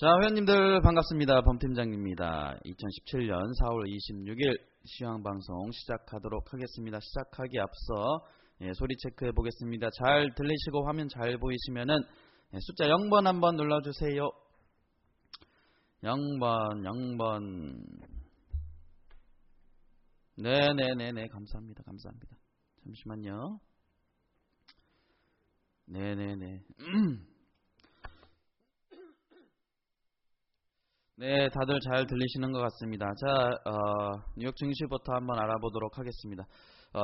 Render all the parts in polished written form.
자, 회원님들 반갑습니다. 범팀장입니다. 2017년 4월 26일 시황방송 시작하도록 하겠습니다. 시작하기 앞서 소리 체크해 보겠습니다. 잘 들리시고 화면 잘 보이시면은 숫자 0번 한번 눌러주세요. 0번. 네네네네. 감사합니다. 잠시만요. 네네네. 네, 다들 잘 들리시는 것 같습니다. 자, 뉴욕 증시부터 한번 알아보도록 하겠습니다.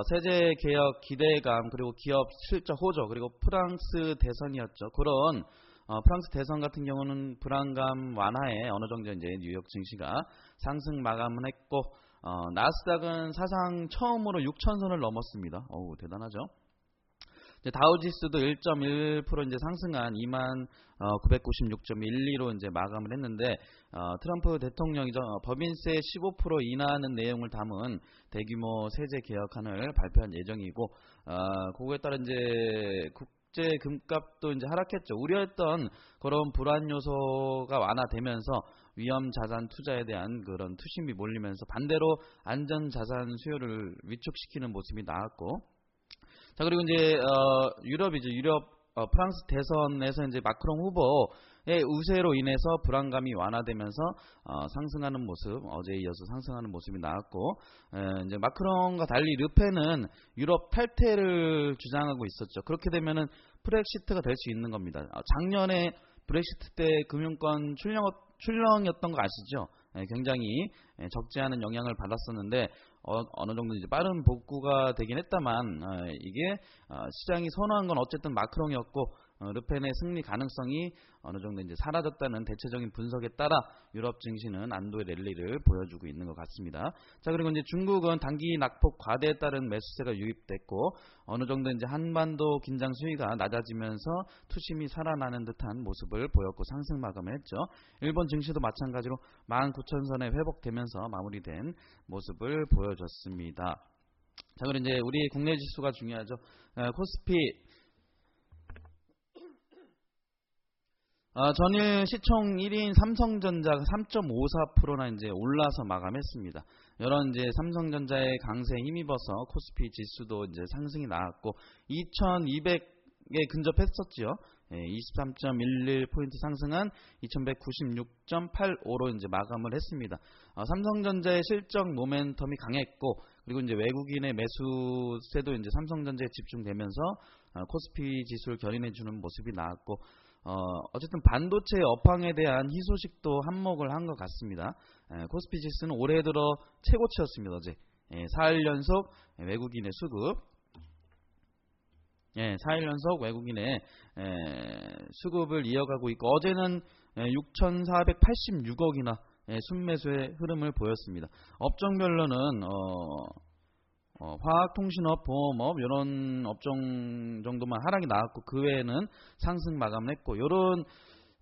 세제 개혁 기대감, 그리고 기업 실적 호조, 그리고 프랑스 대선이었죠. 그런 프랑스 대선 같은 경우는 불안감 완화에 어느 정도 이제 뉴욕 증시가 상승 마감을 했고, 나스닥은 사상 처음으로 6,000선을 넘었습니다. 어우, 대단하죠. 다우지수도 1.1% 이제 상승한 2996.12로 이제 마감을 했는데, 트럼프 대통령이죠. 법인세 15% 인하하는 내용을 담은 대규모 세제 개혁안을 발표한 예정이고, 그거에 따라 이제 국제 금값도 이제 하락했죠. 우려했던 그런 불안 요소가 완화되면서 위험 자산 투자에 대한 그런 투심이 몰리면서 반대로 안전 자산 수요를 위축시키는 모습이 나왔고, 자, 그리고 이제 유럽이죠. 프랑스 대선에서 이제 마크롱 후보의 우세로 인해서 불안감이 완화되면서 상승하는 모습, 어제에 이어서 상승하는 모습이 나왔고, 이제 마크롱과 달리 르펜은 유럽 탈퇴를 주장하고 있었죠. 그렇게 되면은 브렉시트가 될 수 있는 겁니다. 작년에 브렉시트 때 금융권 출렁이었던 거 아시죠? 굉장히 적지 않은 영향을 받았었는데, 어느 정도 이제 빠른 복구가 되긴 했다만, 이게 시장이 선호한 건 어쨌든 마크롱이었고, 르펜의 승리 가능성이 어느 정도 이제 사라졌다는 대체적인 분석에 따라 유럽 증시는 안도의 랠리를 보여주고 있는 것 같습니다. 자, 그리고 이제 중국은 단기 낙폭 과대에 따른 매수세가 유입됐고, 어느 정도 이제 한반도 긴장 수위가 낮아지면서 투심이 살아나는 듯한 모습을 보였고 상승 마감을 했죠. 일본 증시도 마찬가지로 19,000선에 회복되면서 마무리된 모습을 보여줬습니다. 자, 그리고 이제 우리 국내 지수가 중요하죠. 코스피 전일 시총 1인 삼성전자가 3.54%나 이제 올라서 마감했습니다. 이런 이제 삼성전자의 강세에 힘입어서 코스피 지수도 이제 상승이 나왔고 2,200에 근접했었죠. 23.11포인트 상승한 2,196.85로 이제 마감을 했습니다. 삼성전자의 실적 모멘텀이 강했고, 그리고 이제 외국인의 매수세도 이제 삼성전자에 집중되면서 코스피 지수를 견인해주는 모습이 나왔고, 어쨌든 반도체 업황에 대한 희소식도 한몫을 한 것 같습니다. 코스피 지수는 올해 들어 최고치였습니다. 어제 4일 연속 외국인의 수급, 4일 연속 외국인의 수급을 이어가고 있고, 어제는 6,486억이나 순매수의 흐름을 보였습니다. 업종별로는 화학, 통신업, 보험업 이런 업종 정도만 하락이 나왔고, 그 외에는 상승 마감했고, 이런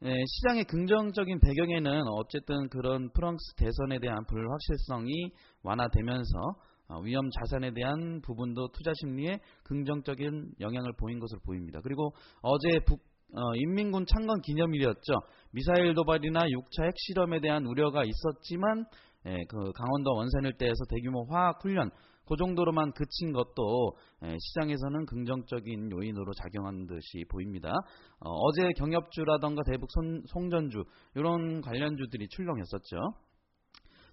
시장의 긍정적인 배경에는 어쨌든 그런 프랑스 대선에 대한 불확실성이 완화되면서 위험 자산에 대한 부분도 투자 심리에 긍정적인 영향을 보인 것으로 보입니다. 그리고 어제 인민군 창건 기념일이었죠. 미사일 도발이나 6차 핵실험에 대한 우려가 있었지만, 그 강원도 원산 일대에서 대규모 화학 훈련 그 정도로만 그친 것도 시장에서는 긍정적인 요인으로 작용한 듯이 보입니다. 어제 경협주라던가 대북 송전주 이런 관련주들이 출렁했었죠.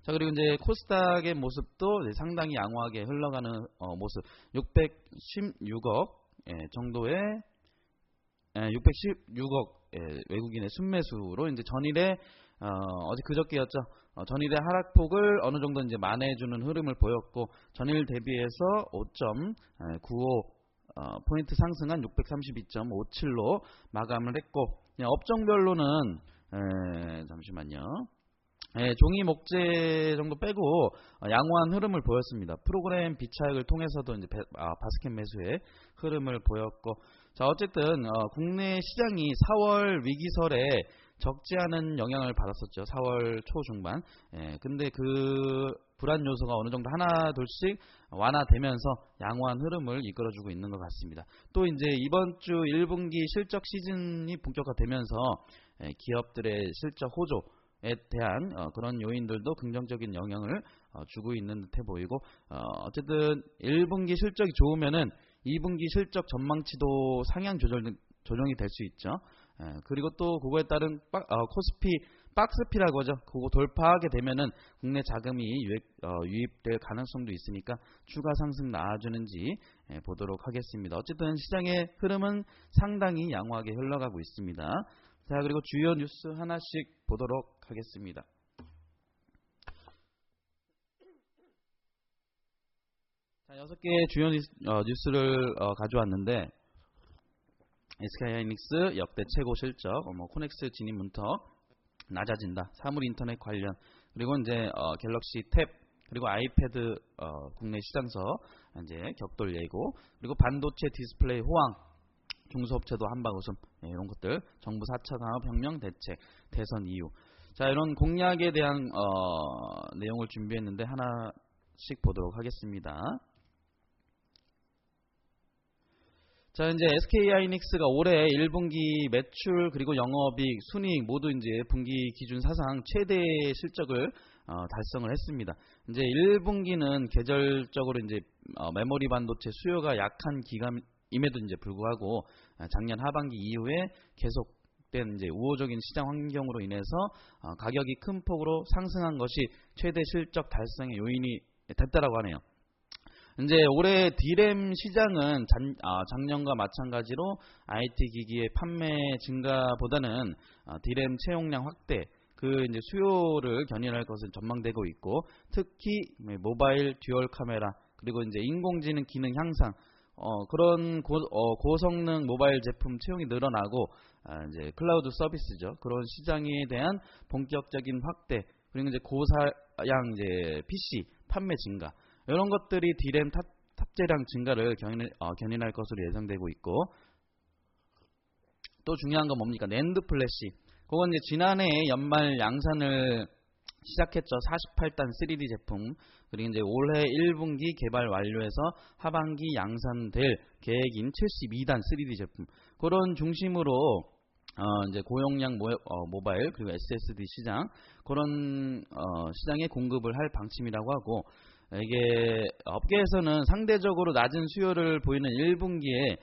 자, 그리고 이제 코스닥의 모습도 상당히 양호하게 흘러가는 모습, 616억 정도의 616억 외국인의 순매수로 이제 전일에 어제 그저께였죠. 전일의 하락폭을 어느 정도 이제 만회해주는 흐름을 보였고, 전일 대비해서 5.95 포인트 상승한 632.57로 마감을 했고, 업종별로는 잠시만요. 종이 목재 정도 빼고 양호한 흐름을 보였습니다. 프로그램 비차익을 통해서도 이제 바스켓 매수의 흐름을 보였고, 자, 어쨌든 국내 시장이 4월 위기설에 적지 않은 영향을 받았었죠. 4월 초 중반. 근데 그 불안 요소가 어느 정도 하나 둘씩 완화되면서 양호한 흐름을 이끌어주고 있는 것 같습니다. 또 이제 이번 주 1분기 실적 시즌이 본격화되면서 기업들의 실적 호조에 대한 그런 요인들도 긍정적인 영향을 주고 있는 듯해 보이고, 어쨌든 1분기 실적이 좋으면은 2분기 실적 전망치도 상향 조정이 될 수 있죠. 그리고 또 그거에 따른 코스피 박스피라고 하죠. 그거 돌파하게 되면은 국내 자금이 유입될 가능성도 있으니까 추가 상승 나와주는지 보도록 하겠습니다. 어쨌든 시장의 흐름은 상당히 양호하게 흘러가고 있습니다. 자, 그리고 주요 뉴스 하나씩 보도록 하겠습니다. 자, 6개의 주요 뉴스를 가져왔는데, SK하이닉스 역대 최고 실적, 코넥스 진입 문턱 낮아진다, 사물 인터넷 관련, 그리고 이제 갤럭시 탭, 그리고 아이패드 국내 시장서 이제 격돌 예고, 그리고 반도체 디스플레이 호황, 중소업체도 한방 웃음, 이런 것들, 정부 4차 산업혁명 대책, 대선 이후. 자, 이런 공약에 대한 내용을 준비했는데 하나씩 보도록 하겠습니다. 자, 이제 SK하이닉스가 올해 1분기 매출 그리고 영업이익, 순이익 모두 이제 분기 기준 사상 최대 실적을 달성을 했습니다. 이제 1분기는 계절적으로 이제 메모리 반도체 수요가 약한 기간임에도 이제 불구하고 작년 하반기 이후에 계속된 이제 우호적인 시장 환경으로 인해서 가격이 큰 폭으로 상승한 것이 최대 실적 달성의 요인이 됐다라고 하네요. 이제 올해 D램 시장은 작년과 마찬가지로 IT 기기의 판매 증가보다는 D램 채용량 확대, 그 이제 수요를 견인할 것은 전망되고 있고, 특히 모바일 듀얼 카메라, 그리고 이제 인공지능 기능 향상, 그런 고성능 모바일 제품 채용이 늘어나고, 이제 클라우드 서비스죠. 그런 시장에 대한 본격적인 확대, 그리고 이제 고사양 이제 PC 판매 증가, 이런 것들이 D램 탑재량 증가를 견인할 것으로 예상되고 있고, 또 중요한 건 뭡니까? 낸드 플래시. 그건 이제 지난해 연말 양산을 시작했죠. 48단 3D 제품. 그리고 이제 올해 1분기 개발 완료해서 하반기 양산될 계획인 72단 3D 제품. 그런 중심으로 이제 고용량 모바일 그리고 SSD 시장, 그런 시장에 공급을 할 방침이라고 하고, 이게 업계에서는 상대적으로 낮은 수요를 보이는 1분기에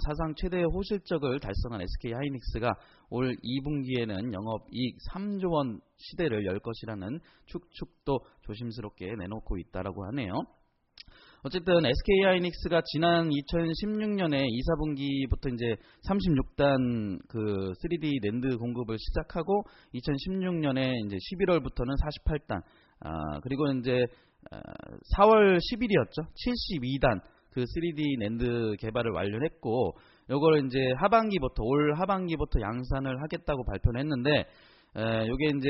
사상 최대 호실적을 달성한 SK하이닉스가 올 2분기에는 영업이익 3조 원 시대를 열 것이라는 축도 조심스럽게 내놓고 있다라고 하네요. 어쨌든 SK하이닉스가 지난 2016년에 2, 4분기부터 이제 36단 그 3D 낸드 공급을 시작하고, 2016년에 이제 11월부터는 48단, 그리고 이제 4월 10일이었죠. 72단 그 3D 낸드 개발을 완료했고, 요걸 이제 올 하반기부터 양산을 하겠다고 발표를 했는데, 요게 이제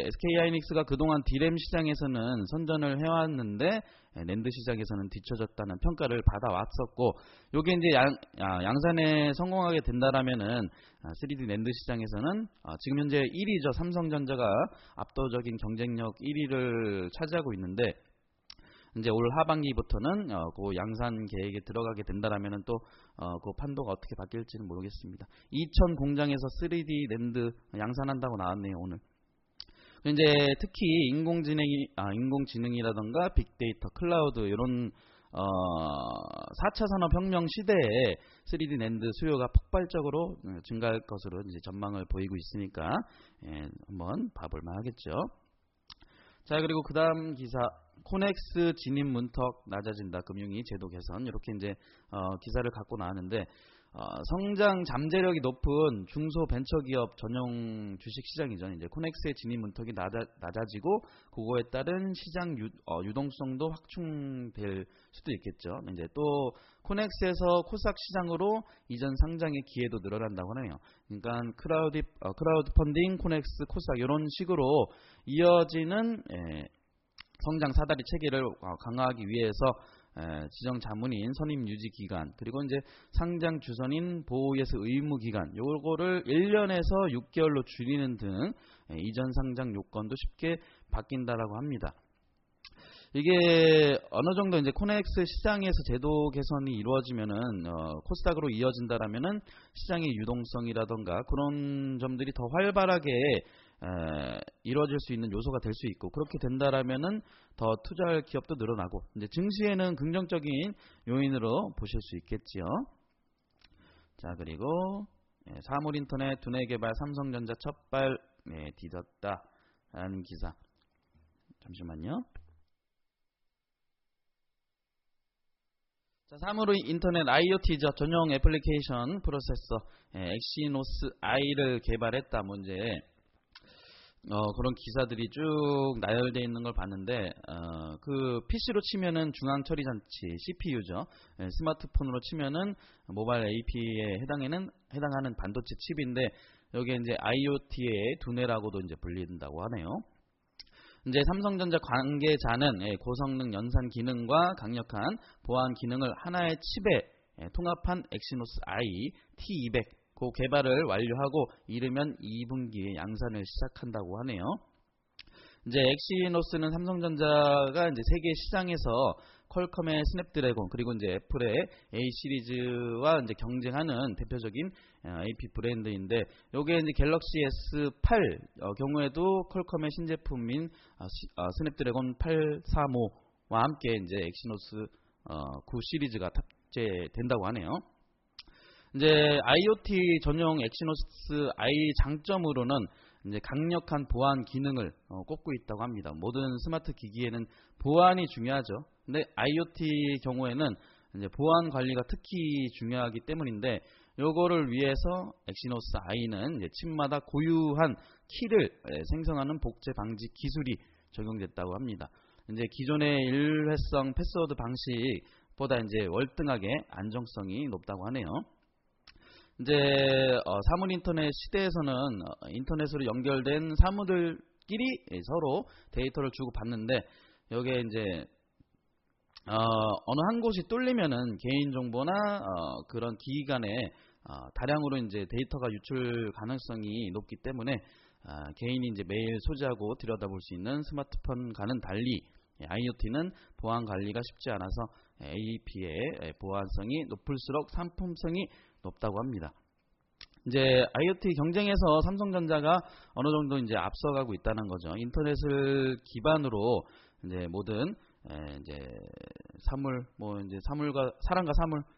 SK하이닉스가 그동안 D램 시장에서는 선전을 해왔는데 낸드 시장에서는 뒤처졌다는 평가를 받아왔었고, 요게 이제 양산에 성공하게 된다라면은 3D 낸드 시장에서는 지금 현재 1위죠. 삼성전자가 압도적인 경쟁력 1위를 차지하고 있는데, 이제 올 하반기부터는 그 양산 계획에 들어가게 된다라면은 또 그 판도가 어떻게 바뀔지는 모르겠습니다. 2000 공장에서 3D 낸드 양산한다고 나왔네요, 오늘. 이제 특히 인공지능이라던가 빅데이터, 클라우드 이런 4차 산업혁명 시대에 3D 낸드 수요가 폭발적으로 증가할 것으로 이제 전망을 보이고 있으니까 한번 봐볼 만하겠죠. 자, 그리고 그 다음 기사, 코넥스 진입 문턱 낮아진다, 금융위 제도 개선, 이렇게 이제 기사를 갖고 나왔는데, 성장 잠재력이 높은 중소벤처기업 전용 주식시장이죠. 이제 코넥스의 진입 문턱이 낮아지고 그거에 따른 시장 유동성도 확충될 수도 있겠죠. 이제 또 코넥스에서 코스닥 시장으로 이전 상장의 기회도 늘어난다고 하네요. 그러니까 크라우드 펀딩, 코넥스, 코스닥 이런 식으로 이어지는 성장 사다리 체계를 강화하기 위해서 지정 자문인 선임 유지 기간, 그리고 이제 상장 주선인 보호예수 의무 기간, 요거를 1년에서 6개월로 줄이는 등 이전 상장 요건도 쉽게 바뀐다라고 합니다. 이게 어느 정도 이제 코넥스 시장에서 제도 개선이 이루어지면은 코스닥으로 이어진다라면은 시장의 유동성이라던가 그런 점들이 더 활발하게 이루어질 수 있는 요소가 될 수 있고, 그렇게 된다라면은 더 투자할 기업도 늘어나고, 이제 증시에는 긍정적인 요인으로 보실 수 있겠지요. 자, 그리고 사물인터넷 두뇌 개발 삼성전자 첫발 뒤졌다라는 기사. 잠시만요. 자, 사물인터넷 IoT 전용 애플리케이션 프로세서 엑시노스 I를 개발했다. 문제 그런 기사들이 쭉 나열되어 있는 걸 봤는데, 그 PC로 치면은 중앙 처리 장치 CPU죠. 스마트폰으로 치면은 모바일 AP에 해당하는 반도체 칩인데, 여기에 이제 IoT의 두뇌라고도 이제 불린다고 하네요. 이제 삼성전자 관계자는 고성능 연산 기능과 강력한 보안 기능을 하나의 칩에 통합한 엑시노스 I T200 그 개발을 완료하고 이르면 2분기에 양산을 시작한다고 하네요. 이제 엑시노스는 삼성전자가 이제 세계 시장에서 퀄컴의 스냅드래곤, 그리고 이제 애플의 A 시리즈와 이제 경쟁하는 대표적인 AP 브랜드인데, 요게 이제 갤럭시 S8 경우에도 퀄컴의 신제품인 스냅드래곤 835와 함께 이제 엑시노스 9 시리즈가 탑재된다고 하네요. 이제 IoT 전용 엑시노스 I 장점으로는 이제 강력한 보안 기능을 꼽고 있다고 합니다. 모든 스마트 기기에는 보안이 중요하죠. 근데 IoT 경우에는 이제 보안 관리가 특히 중요하기 때문인데, 요거를 위해서 엑시노스 I는 이제 칩마다 고유한 키를 생성하는 복제 방지 기술이 적용됐다고 합니다. 이제 기존의 일회성 패스워드 방식보다 이제 월등하게 안정성이 높다고 하네요. 이제 사물인터넷 시대에서는 인터넷으로 연결된 사물들끼리 서로 데이터를 주고 받는데, 여기에 이제 어느 한 곳이 뚫리면은 개인정보나 그런 기기 간에 다량으로 이제 데이터가 유출 가능성이 높기 때문에 개인이 이제 매일 소지하고 들여다볼 수 있는 스마트폰과는 달리 IoT는 보안 관리가 쉽지 않아서 AP의 보안성이 높을수록 상품성이 높다고 합니다. 이제 IoT 경쟁에서 삼성전자가 어느 정도 이제 앞서가고 있다는 거죠. 인터넷을 기반으로 이제 모든 이제 사물, 뭐 이제 사물과 사람과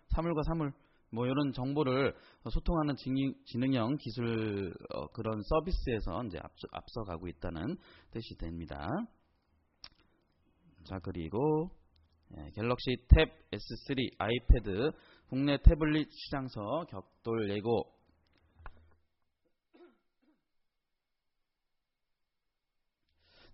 사물과 사물, 뭐 이런 정보를 소통하는 지능형 기술 그런 서비스에서 이제 앞서가고 있다는 뜻이 됩니다. 자, 그리고 갤럭시 탭 S3 아이패드 국내 태블릿 시장서 격돌 예고.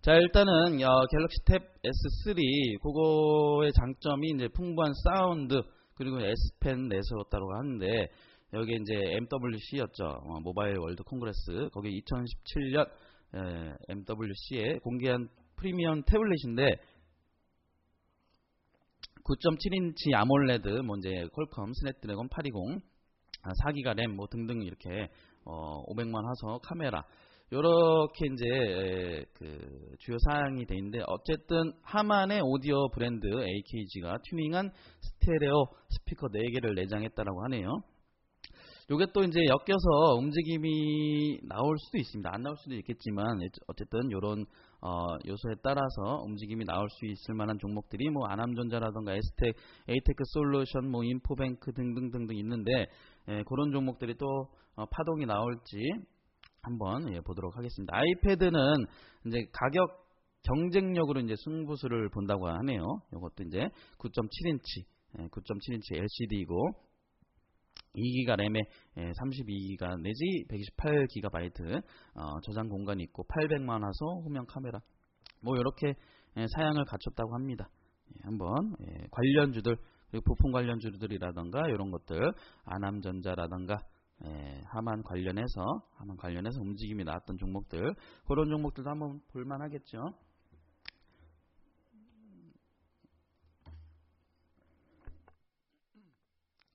자, 일단은 갤럭시 탭 S3 그거의 장점이 이제 풍부한 사운드, 그리고 S펜 내세웠다고 하는데, 여기 이제 MWC였죠. 모바일 월드 콩그레스, 거기 2017년 MWC에 공개한 프리미엄 태블릿인데, 9.7인치 아몰레드, 뭐 이제 퀄컴 스냅드래곤 820, 4기가 램, 뭐 등등 이렇게 500만 화소 카메라, 요렇게 이제 그 주요 사항이 돼 있는데, 어쨌든 하만의 오디오 브랜드 AKG가 튜닝한 스테레오 스피커 4개를 내장했다라고 하네요. 요게 또 이제 엮여서 움직임이 나올 수도 있습니다. 안 나올 수도 있겠지만, 어쨌든 요런 요소에 따라서 움직임이 나올 수 있을 만한 종목들이 뭐 아남전자라던가 에스텍, 에이테크 솔루션, 뭐 인포뱅크 등등등등 있는데, 그런 종목들이 또 파동이 나올지 한번 보도록 하겠습니다. 아이패드는 이제 가격 경쟁력으로 이제 승부수를 본다고 하네요. 이것도 이제 9.7인치 LCD이고 2기가 램에 32기가 내지 128GB 저장 공간이 있고 800만 화소 후면 카메라, 뭐 이렇게 사양을 갖췄다고 합니다. 한번 관련주들, 그리고 부품 관련주들이라던가 이런 것들, 아남전자라던가 하만 관련해서 움직임이 나왔던 종목들, 그런 종목들도 한번 볼만하겠죠.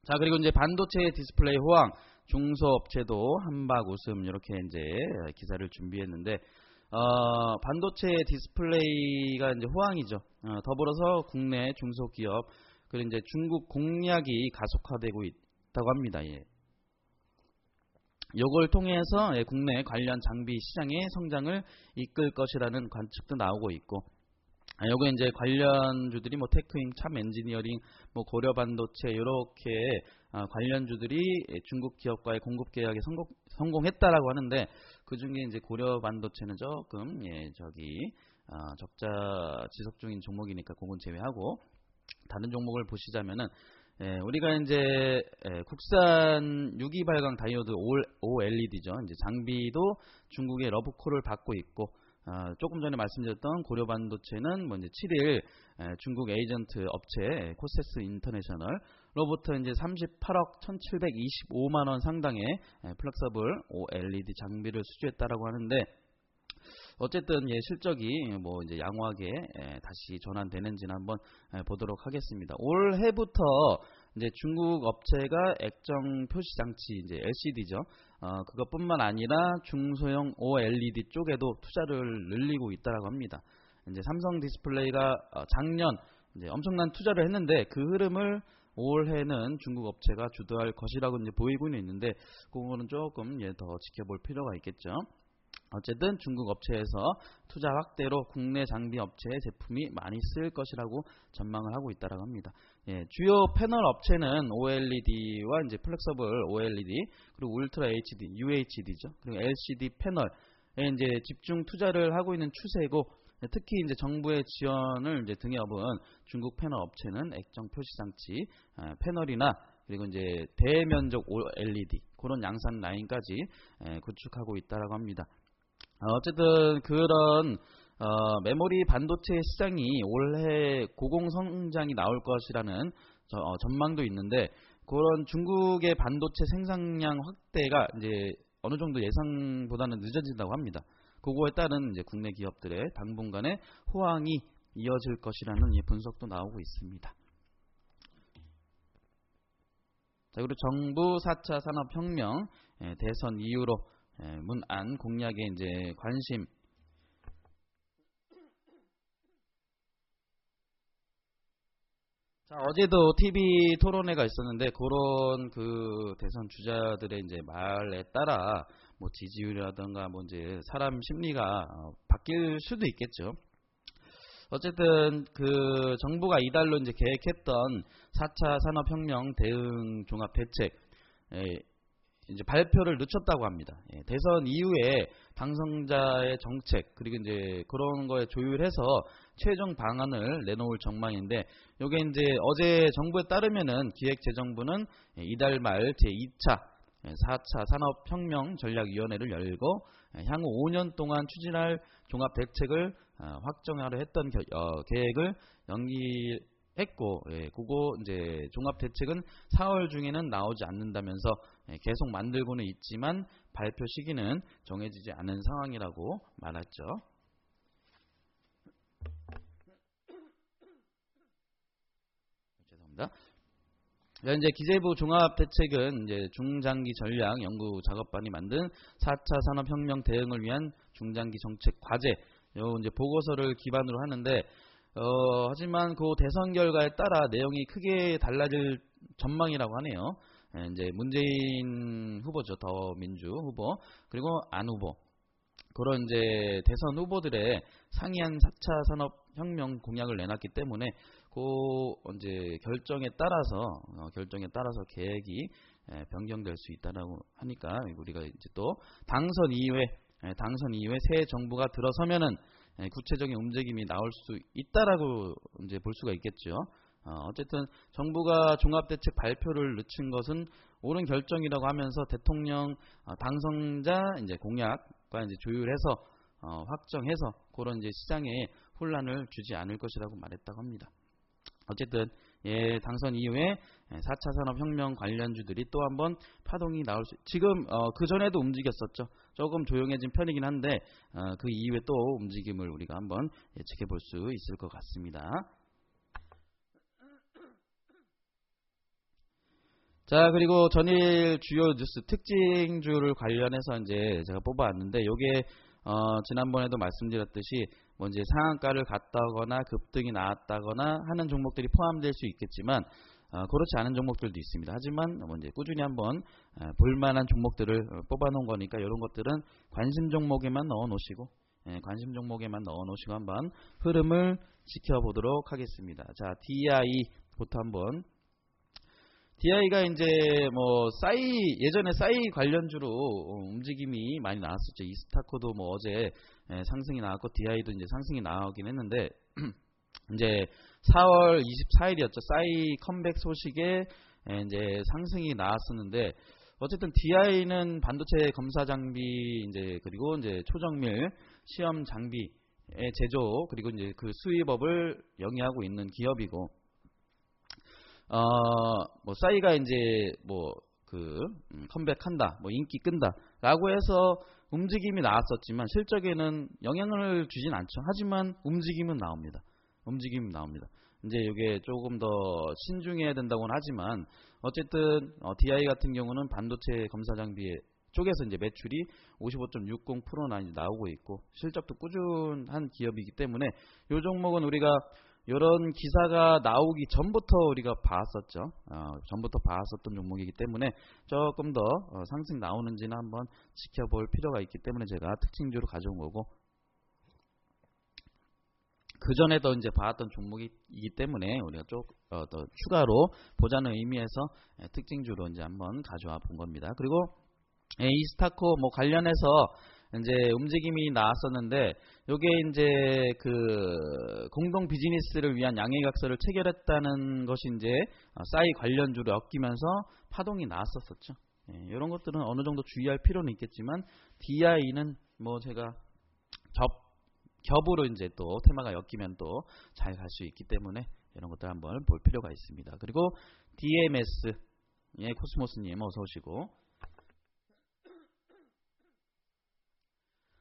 자, 그리고 이제 반도체 디스플레이 호황, 중소업체도 한박 웃음 이렇게 이제 기사를 준비했는데 반도체 디스플레이가 이제 호황이죠. 더불어서 국내 중소기업 그리고 이제 중국 공략이 가속화되고 있다고 합니다. 예. 요걸 통해서 국내 관련 장비 시장의 성장을 이끌 것이라는 관측도 나오고 있고, 요거 이제 관련주들이 뭐 테크잉, 참 엔지니어링, 뭐 고려 반도체 이렇게 관련주들이 중국 기업과의 공급 계약에 성공했다라고 하는데, 그 중에 이제 고려 반도체는 조금 적자 지속 중인 종목이니까 그건 제외하고 다른 종목을 보시자면은 우리가 이제 국산 유기 발광 다이오드 OLED죠. 이제 장비도 중국의 러브콜을 받고 있고, 조금 전에 말씀드렸던 고려 반도체는 뭐 이제 7일 중국 에이전트 업체 코세스 인터내셔널로부터 이제 38억 1,725만 원 상당의 플렉서블 OLED 장비를 수주했다라고 하는데, 어쨌든 실적이 뭐 이제 양호하게 다시 전환되는지는 한번 보도록 하겠습니다. 올해부터 이제 중국 업체가 액정 표시 장치 이제 LCD죠. 그것뿐만 아니라 중소형 OLED 쪽에도 투자를 늘리고 있다라고 합니다. 이제 삼성 디스플레이가 작년 이제 엄청난 투자를 했는데 그 흐름을 올해는 중국 업체가 주도할 것이라고 이제 보이고는 있는데, 그거는 조금 더 지켜볼 필요가 있겠죠. 어쨌든 중국 업체에서 투자 확대로 국내 장비 업체의 제품이 많이 쓰일 것이라고 전망을 하고 있다라고 합니다. 주요 패널 업체는 OLED와 이제 플렉서블 OLED 그리고 울트라 HD, UHD죠. 그리고 LCD 패널에 이제 집중 투자를 하고 있는 추세고, 특히 이제 정부의 지원을 이제 등에 업은 중국 패널 업체는 액정 표시 장치 패널이나 그리고 이제 대면적 OLED 그런 양산 라인까지 구축하고 있다라고 합니다. 어쨌든 그런 메모리 반도체 시장이 올해 고공성장이 나올 것이라는 전망도 있는데, 그런 중국의 반도체 생산량 확대가 이제 어느 정도 예상보다는 늦어진다고 합니다. 그거에 따른 이제 국내 기업들의 당분간의 호황이 이어질 것이라는 분석도 나오고 있습니다. 자, 그리고 정부 4차 산업혁명 대선 이후로 문안 공약에 이제 관심. 자, 어제도 TV 토론회가 있었는데 그런 그 대선 주자들의 이제 말에 따라 뭐 지지율이라든가 뭐 이제 사람 심리가 바뀔 수도 있겠죠. 어쨌든 그 정부가 이달로 이제 계획했던 4차 산업혁명 대응 종합 대책 이제 발표를 늦췄다고 합니다. 대선 이후에 당선자의 정책 그리고 이제 그런 거에 조율해서 최종 방안을 내놓을 전망인데, 요게 이제 어제 정부에 따르면은 기획재정부는 이달 말 제2차 4차 산업혁명 전략위원회를 열고 향후 5년 동안 추진할 종합 대책을 확정하려 했던 계획을 연기했고, 그거 이제 종합 대책은 4월 중에는 나오지 않는다면서 계속 만들고는 있지만 발표 시기는 정해지지 않은 상황이라고 말했죠. 죄송합니다. 이제 기재부 종합대책은 이제 중장기 전략 연구 작업반이 만든 4차 산업혁명 대응을 위한 중장기 정책 과제 요 이제 보고서를 기반으로 하는데, 하지만 그 대선 결과에 따라 내용이 크게 달라질 전망이라고 하네요. 이제 문재인 후보죠, 더민주 후보 그리고 안 후보 그런 이제 대선 후보들의 상이한 4차 산업혁명 공약을 내놨기 때문에 그 이제 결정에 따라서 계획이 변경될 수 있다라고 하니까 우리가 이제 또 당선 이후에 새 정부가 들어서면은 구체적인 움직임이 나올 수 있다라고 이제 볼 수가 있겠죠. 어쨌든 정부가 종합대책 발표를 늦춘 것은 옳은 결정이라고 하면서 대통령 당선자 이제 공약과 이제 조율해서 확정해서 그런 이제 시장에 혼란을 주지 않을 것이라고 말했다고 합니다. 어쨌든 당선 이후에 4차 산업혁명 관련주들이 또 한번 파동이 나올 수, 지금 그 전에도 움직였었죠. 조금 조용해진 편이긴 한데 그 이후에 또 움직임을 우리가 한번 예측해 볼 수 있을 것 같습니다. 자, 그리고 전일 주요 뉴스 특징주를 관련해서 이제 제가 뽑아왔는데, 요게 지난번에도 말씀드렸듯이 뭐 이제 상한가를 갔다거나 급등이 나왔다거나 하는 종목들이 포함될 수 있겠지만, 그렇지 않은 종목들도 있습니다. 하지만 뭐 이제 꾸준히 한번 볼만한 종목들을 뽑아놓은 거니까 이런 것들은 관심 종목에만 넣어놓으시고, 관심 종목에만 넣어놓으시고 한번 흐름을 지켜보도록 하겠습니다. 자, DI부터 한번. DI가 이제 뭐 예전에 싸이 관련주로 움직임이 많이 나왔었죠. 이스타코도 뭐 어제 상승이 나왔고 DI도 이제 상승이 나오긴 했는데 이제 4월 24일이었죠. 싸이 컴백 소식에 이제 상승이 나왔었는데, 어쨌든 DI는 반도체 검사 장비 이제 그리고 이제 초정밀 시험 장비의 제조 그리고 이제 그 수입업을 영위하고 있는 기업이고, 뭐 싸이가 이제 뭐 컴백한다, 뭐 인기 끈다라고 해서 움직임이 나왔었지만 실적에는 영향을 주진 않죠. 하지만 움직임은 나옵니다. 이제 이게 조금 더 신중해야 된다고는 하지만 어쨌든 DI 같은 경우는 반도체 검사 장비 쪽에서 이제 매출이 55.60%나 이제 나오고 있고 실적도 꾸준한 기업이기 때문에 이 종목은 우리가 이런 기사가 나오기 전부터 우리가 봤었죠. 전부터 봤었던 종목이기 때문에 조금 더 상승 나오는지는 한번 지켜볼 필요가 있기 때문에 제가 특징주로 가져온 거고, 그 전에도 이제 봐왔던 종목이기 때문에 우리가 더 추가로 보자는 의미에서 특징주로 이제 한번 가져와 본 겁니다. 그리고 이스타코 뭐 관련해서 이제 움직임이 나왔었는데, 요게 이제 그 공동 비즈니스를 위한 양해각서를 체결했다는 것이 이제 싸이 관련주를 엮이면서 파동이 나왔었죠. 이런 것들은 어느 정도 주의할 필요는 있겠지만 DI는 뭐 제가 겹으로 이제 또 테마가 엮이면 또 잘 갈 수 있기 때문에 이런 것들 한번 볼 필요가 있습니다. 그리고 DMS, 코스모스님 어서 오시고.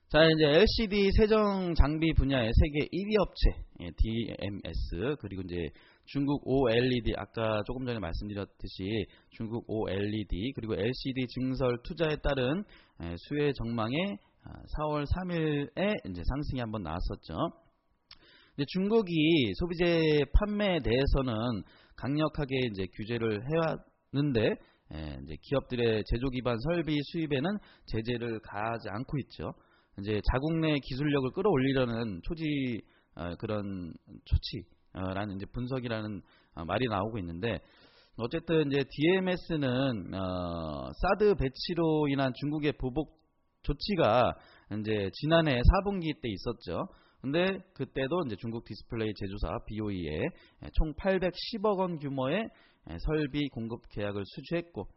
자, 이제 LCD 세정 장비 분야의 세계 1위 업체 DMS, 그리고 이제 중국 OLED, 아까 조금 전에 말씀드렸듯이 중국 OLED 그리고 LCD 증설 투자에 따른 수혜 전망에 4월 3일에 이제 상승이 한번 나왔었죠. 이제 중국이 소비재 판매에 대해서는 강력하게 이제 규제를 해왔는데, 이제 기업들의 제조 기반 설비 수입에는 제재를 가하지 않고 있죠. 이제 자국 내 기술력을 끌어올리려는 그런 초치라는 이제 분석이라는 말이 나오고 있는데, 어쨌든 이제 DMS는 사드 배치로 인한 중국의 보복 조치가 이제 지난해 4분기 때 있었죠. 근데 그때도 이제 중국 디스플레이 제조사 BOE에 총 810억 원 규모의 설비 공급 계약을 수주했고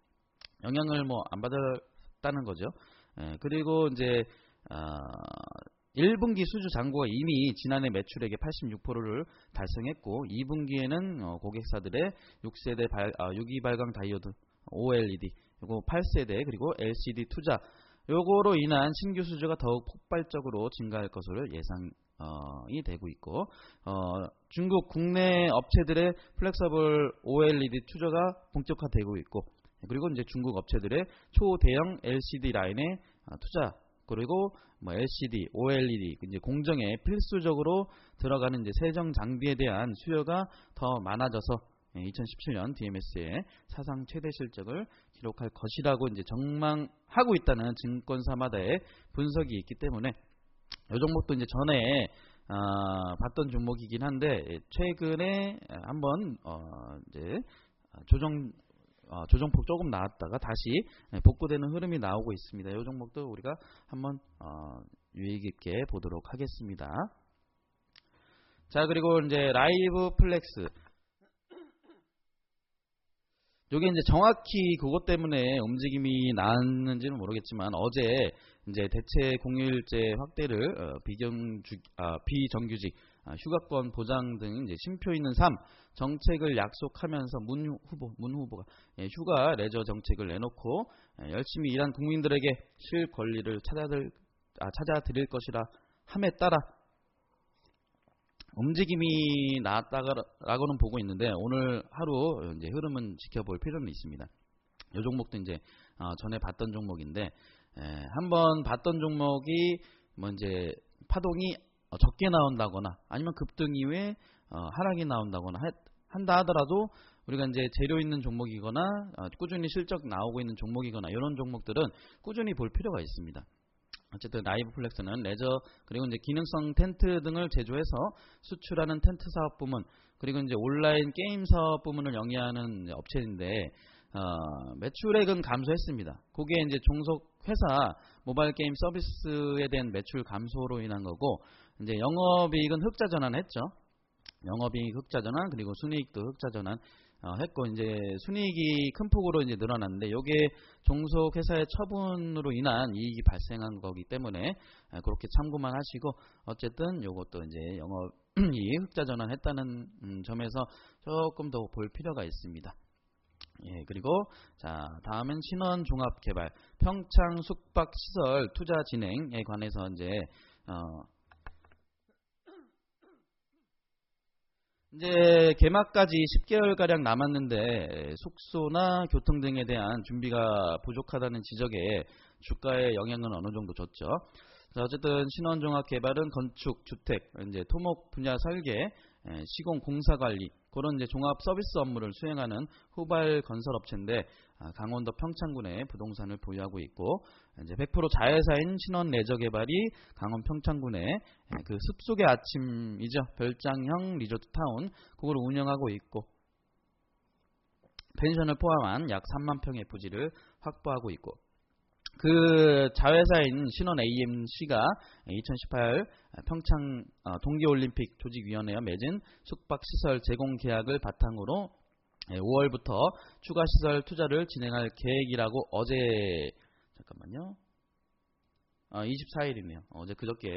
영향을 뭐 안 받았다는 거죠. 그리고 이제 1분기 수주 잔고가 이미 지난해 매출액의 86%를 달성했고 2분기에는 고객사들의 6위 발광 다이오드 OLED 그리고 8세대 그리고 LCD 투자 요거로 인한 신규 수주가 더욱 폭발적으로 증가할 것으로 예상이 되고 있고, 중국 국내 업체들의 플렉서블 OLED 투자가 본격화되고 있고, 그리고 이제 중국 업체들의 초대형 LCD 라인의 투자, 그리고 뭐 LCD, OLED 이제 공정에 필수적으로 들어가는 이제 세정 장비에 대한 수요가 더 많아져서 2017년 DMS의 사상 최대 실적을 기록할 것이라고 이제 전망하고 있다는 증권사마다의 분석이 있기 때문에 이 종목도 이제 전에 봤던 종목이긴 한데 최근에 한번 이제 조정폭 조금 나왔다가 다시 복구되는 흐름이 나오고 있습니다. 이 종목도 우리가 한번 유의 깊게 보도록 하겠습니다. 자, 그리고 이제 라이브 플렉스. 요게 이제 정확히 그것 때문에 움직임이 나왔는지는 모르겠지만 어제 이제 대체 공휴일제 확대를 비정규직 휴가권 보장 등 이제 쉼표 있는 삶 정책을 약속하면서 문 후보가 휴가 레저 정책을 내놓고 열심히 일한 국민들에게 실 권리를 찾아드릴 것이라 함에 따라 움직임이 나왔다라고는 보고 있는데 오늘 하루 이제 흐름은 지켜볼 필요는 있습니다. 이 종목도 이제 전에 봤던 종목인데 한번 봤던 종목이 뭐 이제 파동이 적게 나온다거나 아니면 급등 이후에 하락이 나온다거나 한다 하더라도 우리가 이제 재료 있는 종목이거나 꾸준히 실적 나오고 있는 종목이거나 이런 종목들은 꾸준히 볼 필요가 있습니다. 어쨌든 라이브플렉스는 레저 그리고 이제 기능성 텐트 등을 제조해서 수출하는 텐트 사업 부문 그리고 이제 온라인 게임 사업 부문을 영위하는 업체인데 매출액은 감소했습니다. 그게 이제 종속 회사 모바일 게임 서비스에 대한 매출 감소로 인한 거고 이제 영업이익은 흑자 전환했죠. 영업이익 흑자 전환 그리고 순이익도 흑자 전환 했고 이제 순이익이 큰 폭으로 이제 늘어났는데 이게 종속 회사의 처분으로 인한 이익이 발생한 거기 때문에 그렇게 참고만 하시고 어쨌든 요것도 이제 영업이익 흑자 전환했다는 점에서 조금 더 볼 필요가 있습니다. 예, 그리고 자 다음은 신원종합개발 평창 숙박시설 투자 진행에 관해서 이제 개막까지 10개월가량 남았는데 숙소나 교통 등에 대한 준비가 부족하다는 지적에 주가에 영향은 어느 정도 줬죠. 자, 어쨌든 신원종합개발은 건축, 주택, 이제 토목 분야 설계, 시공 공사 관리 그런 이제 종합 서비스 업무를 수행하는 후발 건설업체인데 강원도 평창군에 부동산을 보유하고 있고 이제 100% 자회사인 신원 레저개발이 강원 평창군에 그 숲속의 아침이죠. 별장형 리조트 타운 그걸 운영하고 있고 펜션을 포함한 약 3만 평의 부지를 확보하고 있고 그 자회사인 신원 AMC가 2018 평창 동계올림픽 조직위원회와 맺은 숙박시설 제공 계약을 바탕으로 5월부터 추가 시설 투자를 진행할 계획이라고 어제 잠깐만요. 24일이네요. 어제 그저께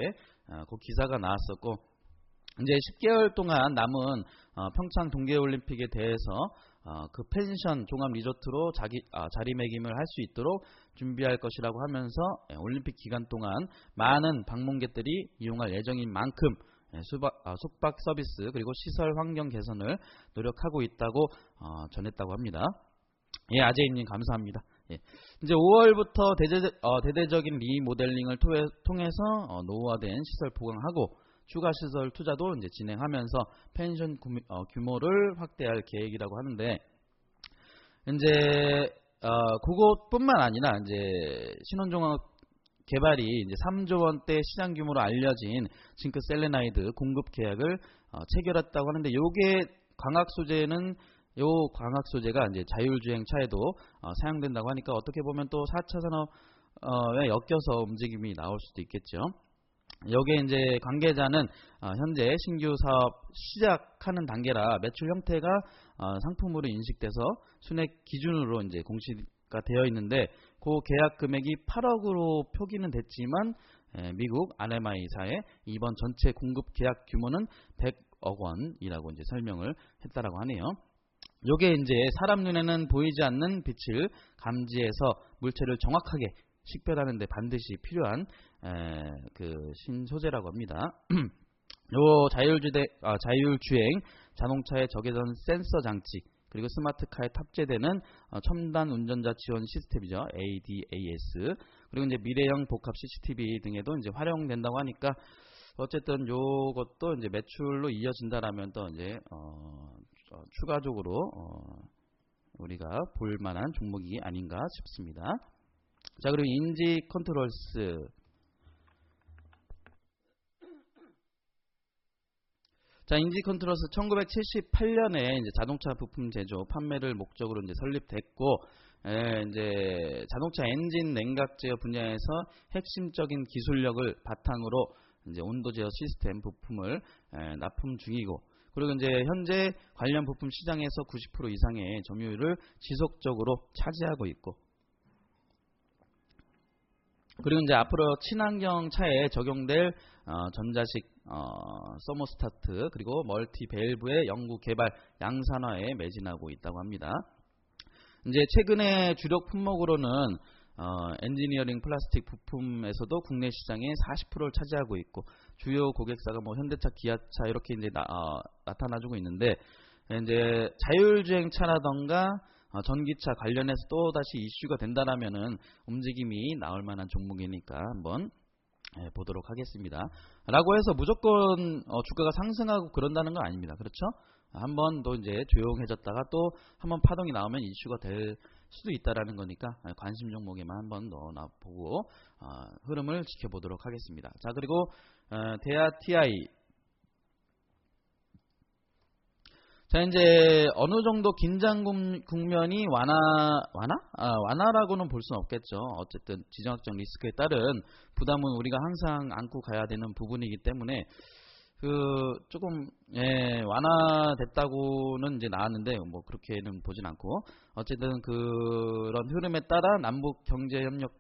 그 기사가 나왔었고 이제 10개월 동안 남은 평창 동계올림픽에 대해서 그 펜션 종합 리조트로 자리매김을 할 수 있도록 준비할 것이라고 하면서 올림픽 기간 동안 많은 방문객들이 이용할 예정인 만큼 숙박 서비스 그리고 시설 환경 개선을 노력하고 있다고 전했다고 합니다. 예, 아재임님 감사합니다. 예. 이제 5월부터 대대적인 리모델링을 통해서 노후화된 시설 보강하고 추가 시설 투자도 이제 진행하면서 펜션 규모를 확대할 계획이라고 하는데 이제 그것뿐만 아니라 이제 신원종합 개발이 이제 3조 원대 시장 규모로 알려진 징크 셀레나이드 공급 계약을 체결했다고 하는데 요게 광학 소재가 이제 자율주행 차에도 사용된다고 하니까 어떻게 보면 또 4차 산업에 엮여서 움직임이 나올 수도 있겠죠. 여기에 이제 관계자는 현재 신규 사업 시작하는 단계라 매출 형태가 상품으로 인식돼서 순액 기준으로 이제 공시가 되어 있는데 그 계약 금액이 8억으로 표기는 됐지만 미국 RMI사의 이번 전체 공급 계약 규모는 100억 원이라고 이제 설명을 했다라고 하네요. 요게 이제 사람 눈에는 보이지 않는 빛을 감지해서 물체를 정확하게 식별하는 데 반드시 필요한 그 신소재라고 합니다. 요 자율주행 자동차의 적외선 센서 장치 그리고 스마트카에 탑재되는 첨단 운전자 지원 시스템이죠. ADAS 그리고 이제 미래형 복합 CCTV 등에도 이제 활용된다고 하니까 어쨌든 요것도 이제 매출로 이어진다라면 또 이제 추가적으로 우리가 볼 만한 종목이 아닌가 싶습니다. 자, 그리고 인지 컨트롤스. 자, 인지 컨트롤스 1978년에 이제 자동차 부품 제조, 판매를 목적으로 이제 설립됐고, 이제 자동차 엔진 냉각 제어 분야에서 핵심적인 기술력을 바탕으로 이제 온도 제어 시스템 부품을 납품 중이고, 그리고 이제 현재 관련 부품 시장에서 90% 이상의 점유율을 지속적으로 차지하고 있고, 그리고 이제 앞으로 친환경 차에 적용될 전자식 서모스타트 그리고 멀티 밸브의 연구 개발 양산화에 매진하고 있다고 합니다. 이제 최근에 주력 품목으로는 엔지니어링 플라스틱 부품에서도 국내 시장의 40%를 차지하고 있고 주요 고객사가 뭐 현대차, 기아차 이렇게 이제 나타나주고 있는데 이제 자율주행 차라던가 전기차 관련해서 또 다시 이슈가 된다라면은 움직임이 나올 만한 종목이니까 한번 보도록 하겠습니다. 라고 해서 무조건 주가가 상승하고 그런다는 건 아닙니다. 그렇죠? 한번 또 이제 조용해졌다가 또 한번 파동이 나오면 이슈가 될 수도 있다라는 거니까 관심 종목에만 한번 넣어보고 흐름을 지켜보도록 하겠습니다. 자, 그리고 대하 TI. 자, 이제 어느 정도 긴장 국면이 완화라고는 볼 수는 없겠죠. 어쨌든 지정학적 리스크에 따른 부담은 우리가 항상 안고 가야 되는 부분이기 때문에 조금 완화됐다고는 이제 나왔는데 뭐 그렇게는 보진 않고, 어쨌든 그런 흐름에 따라 남북 경제 협력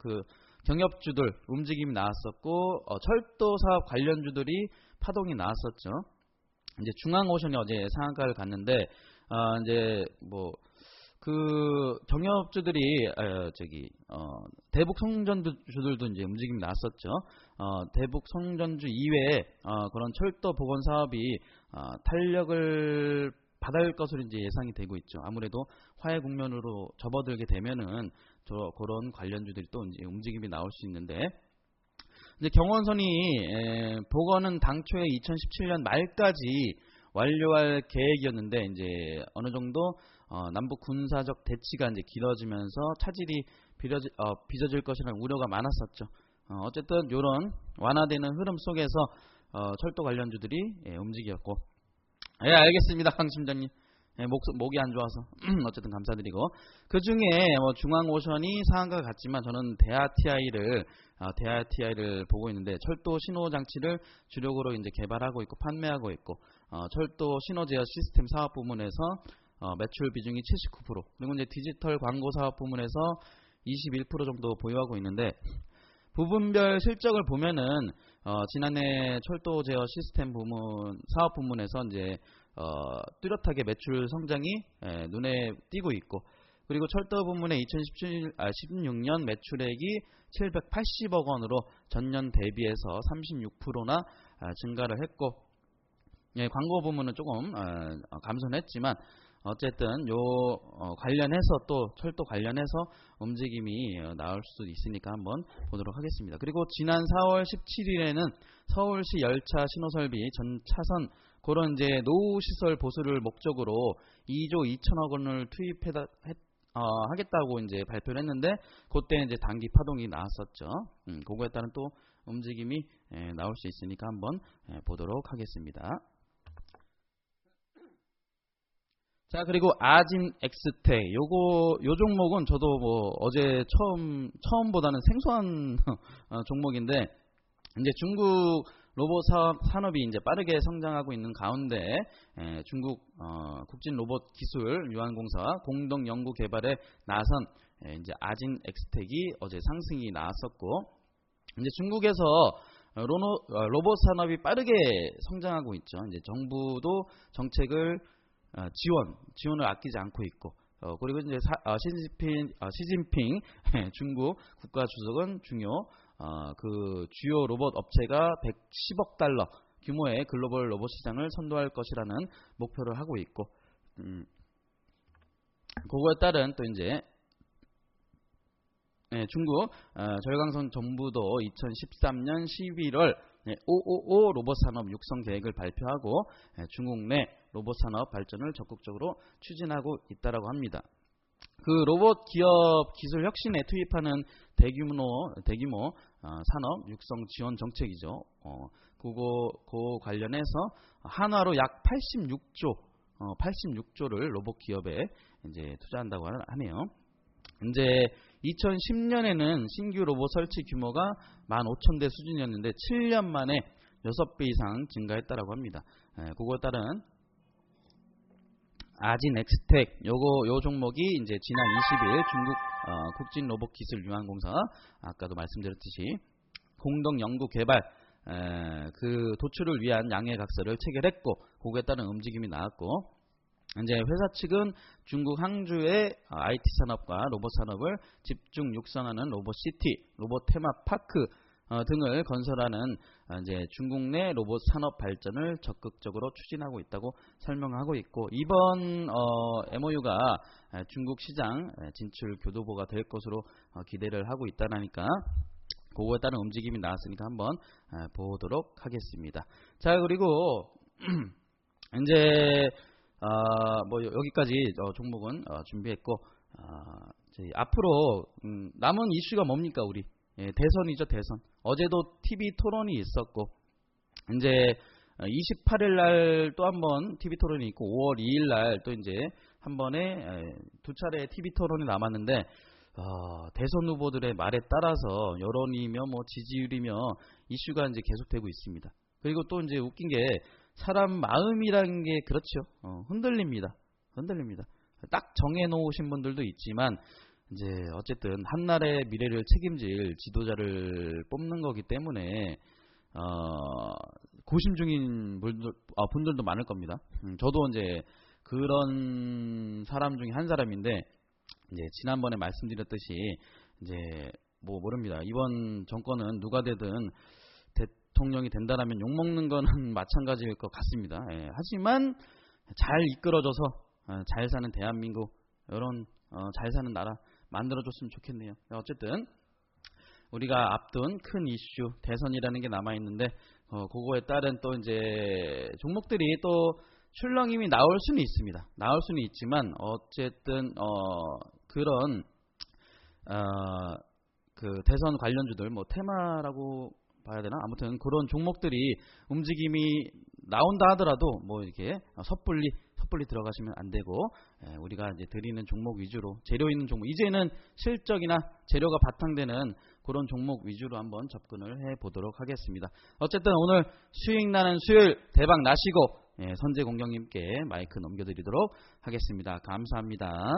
경협주들 움직임이 나왔었고, 철도 사업 관련주들이 파동이 나왔었죠. 이제 중앙오션이 어제 상한가를 갔는데 이제 뭐 경협주들이 대북 송전주들도 이제 움직임이 났었죠. 대북 송전주 이외에 그런 철도 복원 사업이 탄력을 받을 것으로 이제 예상이 되고 있죠. 아무래도 화해 국면으로 접어들게 되면은 그런 관련주들이 또 이제 움직임이 나올 수 있는데, 이제 경원선이 복원은 당초에 2017년 말까지 완료할 계획이었는데, 이제 어느 정도 남북 군사적 대치가 이제 길어지면서 차질이 빚어질 것이라는 우려가 많았었죠. 어쨌든 이런 완화되는 흐름 속에서 철도 관련주들이 움직였고, 알겠습니다, 강 팀장님. 목이 안 좋아서 어쨌든 감사드리고, 그 중에 중앙오션이 상한가가 같지만 저는 대하 TI를 보고 있는데, 철도 신호 장치를 주력으로 이제 개발하고 있고 판매하고 있고, 철도 신호 제어 시스템 사업 부문에서 매출 비중이 79%, 그리고 이제 디지털 광고 사업 부문에서 21% 정도 보유하고 있는데, 부분별 실적을 보면은 지난해 철도 제어 시스템 부문 사업 부문에서 이제 뚜렷하게 매출 성장이 눈에 띄고 있고, 그리고 철도 부문의 2016년 매출액이 780억 원으로 전년 대비해서 36%나 증가를 했고, 광고 부문은 조금 감소는 했지만 어쨌든 관련해서 또 철도 관련해서 움직임이 나올 수도 있으니까 한번 보도록 하겠습니다. 그리고 지난 4월 17일에는 서울시 열차 신호설비 전 차선 그런 이제 노후시설 보수를 목적으로 2조 2천억 원을 하겠다고 이제 발표를 했는데, 그때 이제 단기 파동이 나왔었죠. 그거에 따른 또 움직임이 나올 수 있으니까 한번 보도록 하겠습니다. 자, 그리고 아진 엑스텍 요 종목은 저도 뭐 어제 처음보다는 생소한 종목인데, 이제 중국 로봇 산업이 이제 빠르게 성장하고 있는 가운데 중국 국진 로봇 기술 유한공사와 공동 연구 개발에 나선 이제 아진 엑스텍이 어제 상승이 나왔었고, 이제 중국에서 로봇 산업이 빠르게 성장하고 있죠. 이제 정부도 정책을 지원을 아끼지 않고 있고, 그리고 이제 시진핑 중국 국가 주석은 주요 로봇 업체가 110억 달러 규모의 글로벌 로봇 시장을 선도할 것이라는 목표를 하고 있고, 그거에 따른 또 이제 중국 절강선 정부도 2013년 11월 555 로봇 산업 육성 계획을 발표하고 중국 내 로봇 산업 발전을 적극적으로 추진하고 있다라고 합니다. 그 로봇 기업 기술 혁신에 투입하는 대규모 산업 육성 지원 정책이죠. 그거 관련해서 한화로 약 86조를 로봇 기업에 이제 투자한다고 하네요. 이제 2010년에는 신규 로봇 설치 규모가 15,000대 수준이었는데 7년 만에 6배 이상 증가했다라고 합니다. 그거에 따른 아진 엑스텍 요 종목이 이제 지난 20일 중국 국진 로봇 기술 유한공사 아까도 말씀드렸듯이 공동 연구 개발 도출을 위한 양해각서를 체결했고, 그거에 따른 움직임이 나왔고, 이제 회사 측은 중국 항주의 IT 산업과 로봇 산업을 집중 육성하는 로봇시티, 로봇 테마파크 등을 건설하는 이제 중국 내 로봇 산업 발전을 적극적으로 추진하고 있다고 설명하고 있고, 이번 MOU가 중국 시장 진출 교두보가 될 것으로 기대를 하고 있다라니까 그거에 따른 움직임이 나왔으니까 한번 보도록 하겠습니다. 자, 그리고 이제 뭐 여기까지 종목은 준비했고, 앞으로 남은 이슈가 뭡니까? 우리 대선이죠. 대선. 어제도 TV 토론이 있었고, 이제 28일 날 또 한 번 TV 토론이 있고, 5월 2일 날 또 이제 한 번에 두 차례 TV 토론이 남았는데, 대선 후보들의 말에 따라서 여론이며 뭐 지지율이며 이슈가 이제 계속되고 있습니다. 그리고 또 이제 웃긴 게 사람 마음이라는 게 그렇죠. 흔들립니다. 딱 정해놓으신 분들도 있지만, 이제 어쨌든 한나라의 미래를 책임질 지도자를 뽑는 거기 때문에 고심 중인 분들도 많을 겁니다. 저도 이제 그런 사람 중에 한 사람인데, 이제 지난번에 말씀드렸듯이 이제 뭐 모릅니다. 이번 정권은 누가 되든 대통령이 된다라면 욕 먹는 거는 마찬가지일 것 같습니다. 하지만 잘 이끌어줘서 잘 사는 대한민국, 이런 잘 사는 나라 만들어줬으면 좋겠네요. 어쨌든 우리가 앞둔 큰 이슈 대선이라는 게 남아 있는데, 그거에 따른 또 이제 종목들이 또 출렁임이 나올 수는 있습니다. 나올 수는 있지만 어쨌든 그런 그 대선 관련주들 뭐 테마라고 봐야 되나? 아무튼 그런 종목들이 움직임이 나온다 하더라도 뭐 이렇게 섣불리 들어가시면 안 되고, 우리가 이제 드리는 종목 위주로, 재료 있는 종목, 이제는 실적이나 재료가 바탕되는 그런 종목 위주로 한번 접근을 해 보도록 하겠습니다. 어쨌든 오늘 수익 나는 수요일 대박 나시고, 선재 공경님께 마이크 넘겨드리도록 하겠습니다. 감사합니다.